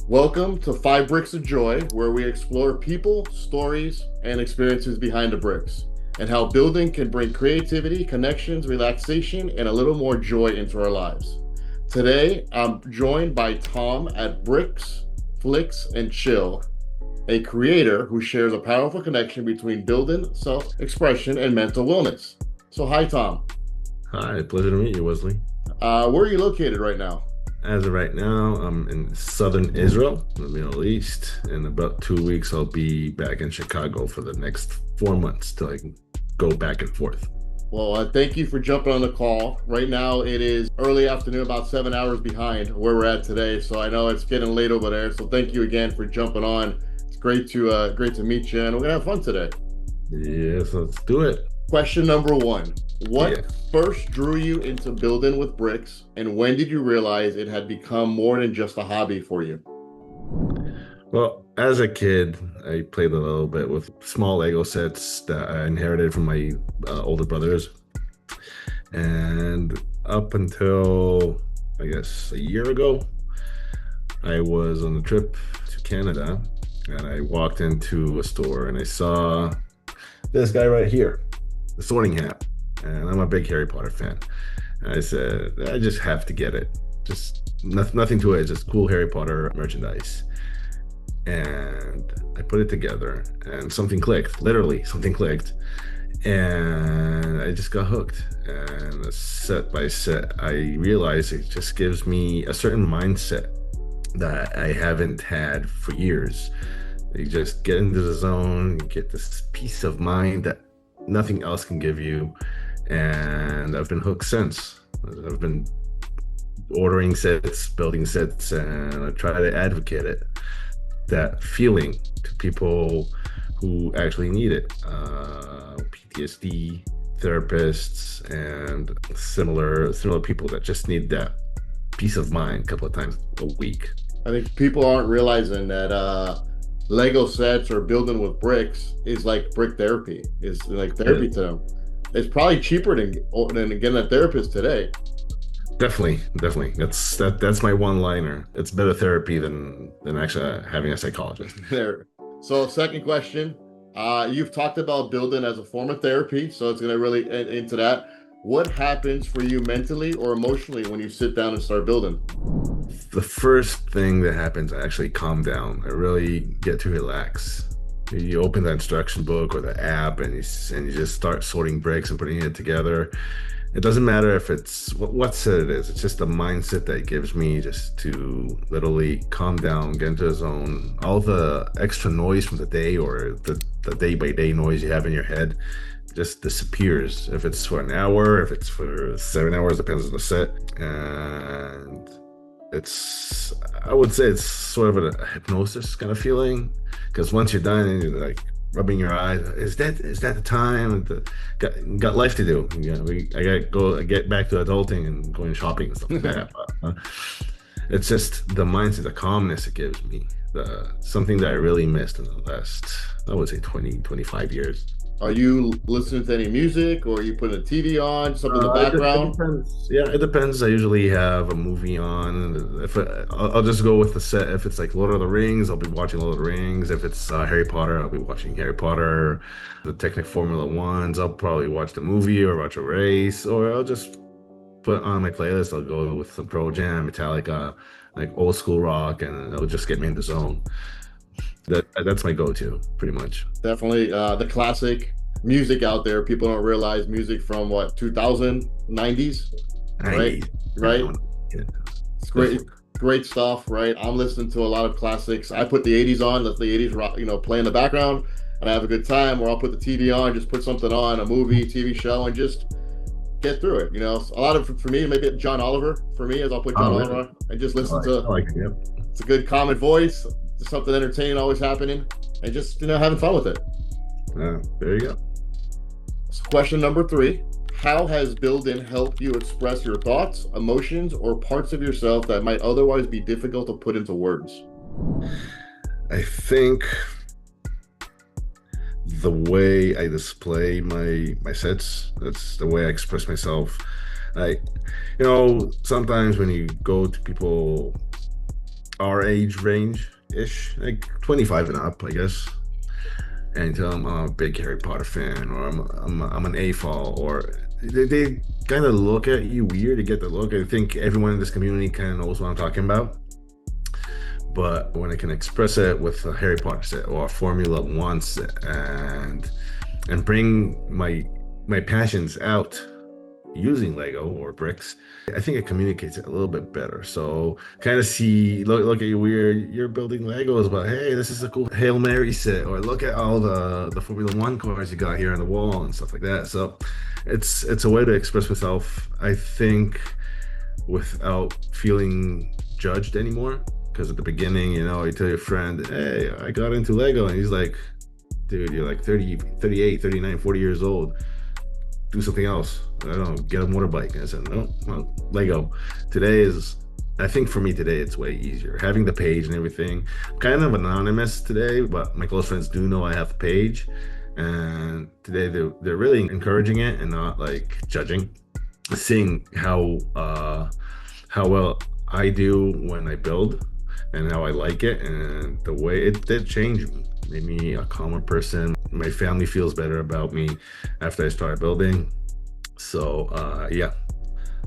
Welcome to Five Bricks of Joy, where we explore people, stories, and experiences behind the bricks, and how building can bring creativity, connections, relaxation, and a little more joy into our lives. Today, I'm joined by Tom at Bricks, Flicks, and Chill, a creator who shares a powerful connection between building, self expression, and mental wellness. So, hi, Tom. Hi, pleasure to meet you, Wesley. Where are you located right now? As of right now, I'm in southern Israel, in the Middle East. In about 2 weeks, I'll be back in Chicago for the next 4 months till I can go back and forth. Well, thank you for jumping on the call. Right now, it is early afternoon, about 7 hours behind where we're at today. So I know it's getting late over there. So thank you again for jumping on. It's great to meet you, and we're gonna have fun today. Yes, let's do it. Question number one: Yeah. What first drew you into building with bricks, and when did you realize it had become more than just a hobby for you? Well, as a kid, I played a little bit with small Lego sets that I inherited from my older brothers. And up until, I guess, a year ago, I was on a trip to Canada and I walked into a store and I saw this guy right here, the Sorting Hat. And I'm a big Harry Potter fan. And I said, I just have to get it. Just nothing to it, just cool Harry Potter merchandise. And I put it together and something clicked, literally something clicked. And I just got hooked. And set by set, I realized it just gives me a certain mindset that I haven't had for years. You just get into the zone, you get this peace of mind that nothing else can give you. And I've been hooked since. I've been ordering sets, building sets, and I try to advocate it, that feeling to people who actually need it. PTSD therapists and similar people that just need that peace of mind a couple of times a week. I think people aren't realizing that Lego sets or building with bricks is like brick therapy. Is like Yeah, therapy to them. It's probably cheaper than getting a therapist today. definitely. That's my one liner. It's better therapy than actually having a psychologist. There. So, second question. You've talked about building as a form of therapy, so it's going to really into that. What happens for you mentally or emotionally when you sit down and start building? The first thing that happens, I actually calm down. I really get to relax. You open the instruction book or the app and you just start sorting bricks and putting it together. It doesn't matter if it's what set it is. It's just the mindset that it gives me just to literally calm down, get into the zone. All the extra noise from the day or the day by day noise you have in your head just disappears. If it's for an hour, if it's for 7 hours, depends on the set. And it's, I would say it's sort of a hypnosis kind of feeling, because once you're done and you're like rubbing your eyes, is that the time? Got life to do. I got to go, I get back to adulting and going shopping and stuff like that. But, it's just the mindset, the calmness it gives me, the something that I really missed in the last, I would say 20, 25 years. Are you listening to any music, or are you putting a TV on, something in the It background? depends. Yeah, it depends. I usually have a movie on. If I'll just go with the set. If it's like Lord of the Rings, I'll be watching Lord of the Rings. If it's Harry Potter, I'll be watching Harry Potter. The Technic Formula Ones, I'll probably watch the movie or watch a race, or I'll just put on my playlist. I'll go with some Pro Jam, Metallica, like old school rock, and it'll just get me in the zone. That's my go-to, pretty much. Definitely the classic music out there. People don't realize music from what, 2000, 90s, right? 90s. Right? Yeah, It's great, definitely. great stuff, right? I'm listening to a lot of classics. I put the 80s on, let the 80s rock, play in the background, and I have a good time. Or I'll put the TV on, just put something on, a movie, TV show, and just get through it. A lot of for me, maybe John Oliver for me is I'll put John Oh, Oliver really? on and just I listen like, to. I like it. Yep. It's a good common voice, just something entertaining always happening, and just having fun with it. There you go. So question number three: How has building helped you express your thoughts, emotions, or parts of yourself that might otherwise be difficult to put into words? I think the way I display my sets, that's the way I express myself. Like, sometimes when you go to people our age range ish, like 25 and up, I guess, and tell them I'm a big Harry Potter fan, or I'm an AFOL, or they kind of look at you weird. You get the look. I think everyone in this community kind of knows what I'm talking about. But when I can express it with a Harry Potter set or a Formula One set, and bring my passions out using Lego or bricks, I think it communicates it a little bit better. So kind of see, look at you weird, you're building Legos, but hey, this is a cool Hail Mary set, or look at all the Formula One cars you got here on the wall and stuff like that. So it's a way to express myself, I think, without feeling judged anymore. Because at the beginning, you tell your friend, hey, I got into Lego, and he's like, dude, you're like 30, 38, 39, 40 years old. Do something else. I don't know, get a motorbike. And I said, no, well, Lego. I think for me today, it's way easier. Having the page and everything. Kind of anonymous today, but my close friends do know I have a page. And today they're really encouraging it and not like judging. Seeing how well I do when I build and how I like it, and the way it did change me. Made me a calmer person. My family feels better about me after I started building. So yeah.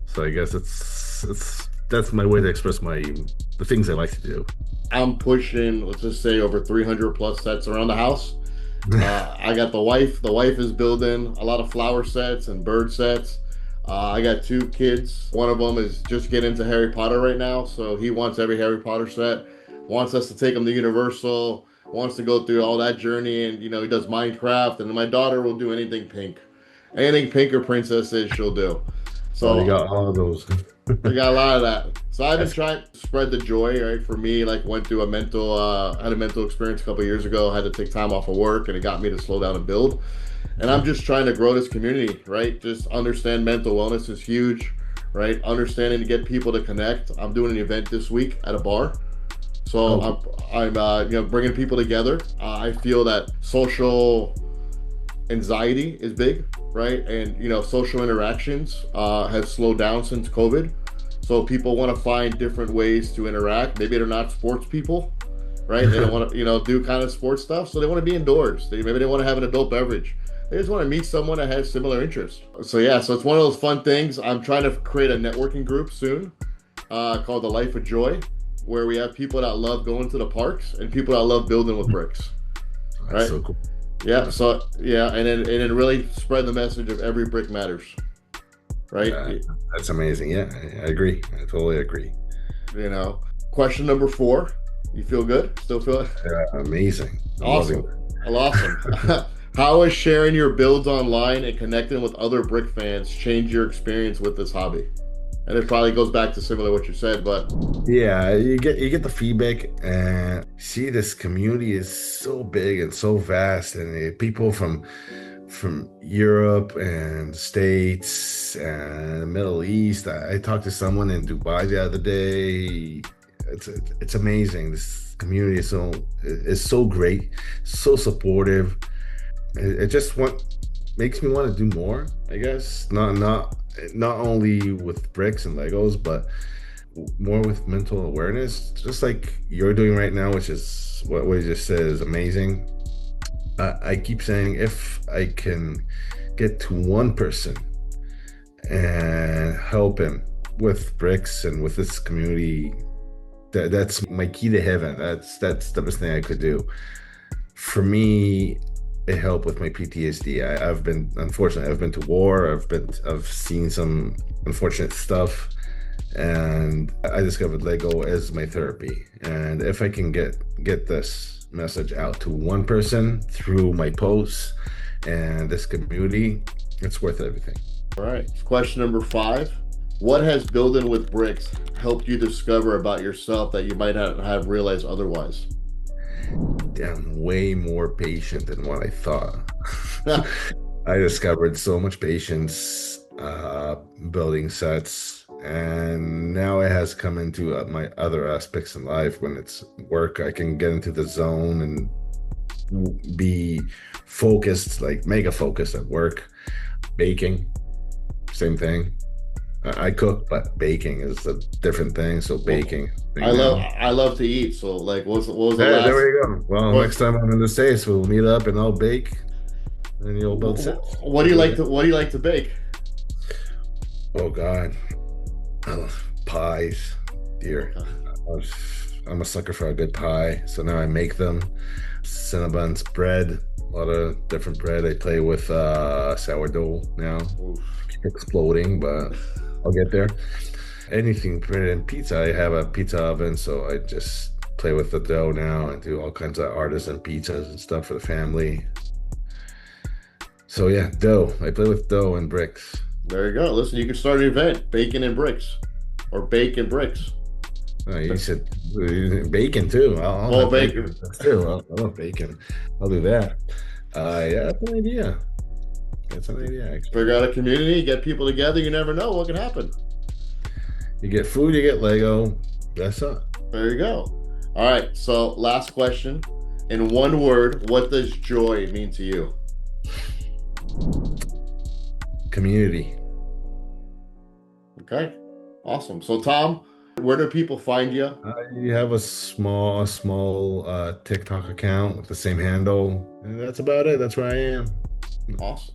So I guess that's my way to express the things I like to do. I'm pushing, let's just say, over 300 plus sets around the house. I got the wife. The wife is building a lot of flower sets and bird sets. I got two kids. One of them is just getting into Harry Potter right now, so he wants every Harry Potter set. Wants us to take him to Universal. Wants to go through all that journey, and he does Minecraft. And my daughter will do anything pink, anything pink or princesses, she'll do. Oh, you So got all of those. I got a lot of that. So I've been That's trying to spread the joy, right? For me, like went through had a mental experience a couple of years ago. I had to take time off of work, and it got me to slow down and build. And I'm just trying to grow this community, right? Just understand mental wellness is huge, right? Understanding to get people to connect. I'm doing an event this week at a bar. So oh, I'm bringing people together. I feel that social anxiety is big, right? And social interactions have slowed down since COVID. So people want to find different ways to interact. Maybe they're not sports people, right? They don't want to do kind of sports stuff, so they want to be indoors. Maybe they want to have an adult beverage. They just want to meet someone that has similar interests. So yeah, so it's one of those fun things. I'm trying to create a networking group soon called the Life of Joy, where we have people that love going to the parks and people that love building with bricks, that's right? so cool. Yeah, so yeah, and then really spread the message of every brick matters, right? Uh, that's amazing. Yeah, I agree. I totally agree. You know. Question number 4. You feel good? Still feel it? Amazing. I'm Awesome. loving it. Awesome. How has sharing your builds online and connecting with other brick fans changed your experience with this hobby? And it probably goes back to similar what you said, but Yeah, you get the feedback, and see this community is so big and so vast, and people from Europe and States and the Middle East. I talked to someone in Dubai the other day. It's amazing. This community is so great, so supportive. It just makes me want to do more, I guess. Not only with bricks and Legos, but more with mental awareness, just like you're doing right now, which is what you just said is amazing. I keep saying, if I can get to one person and help him with bricks and with this community, that's my key to heaven. That's the best thing I could do. For me, it helped with my PTSD. I've been to war. I've seen some unfortunate stuff, and I discovered Lego as my therapy. And if I can get this message out to one person through my posts and this community, it's worth everything. all right. Question number 5. What has building with bricks helped you discover about yourself that you might not have realized otherwise? I'm way more patient than what I thought. I discovered so much patience building sets, and now it has come into my other aspects in life. When it's work, I can get into the zone and be focused, like mega focused at work. Baking, same thing. I cook, but baking is a different thing. So Well, baking thing now. I love to eat. So like, what was the Hey, there last? we go. Well, What next time I'm in the States, we'll meet up and I'll bake and you'll build sets. what do We'll you do like that. to what do you like to bake? Oh God. Oh, pies. Dear. Okay. I'm a sucker for a good pie. So now I make them. Cinnabons, bread, a lot of different bread. I play with sourdough now. Oof. Exploding, but I'll get there. Anything bread and pizza. I have a pizza oven, so I just play with the dough now and do all kinds of artisan pizzas and stuff for the family. So yeah, dough. I play with dough and bricks. There you go. Listen, you can start an event, bacon and bricks, or bake and bricks. You said bacon too. I'll Well, have bacon bacon. with that too. I love bacon. I'll do that. Yeah, that's an idea. That's an idea, actually. Figure out a community, get people together. You never know what can happen. You get food, you get Lego. That's it. There you go. All right. So, last question. In one word, what does joy mean to you? Community. Okay. Awesome. So, Tom, where do people find you? You have a small TikTok account with the same handle, and that's about it. That's where I am. Awesome.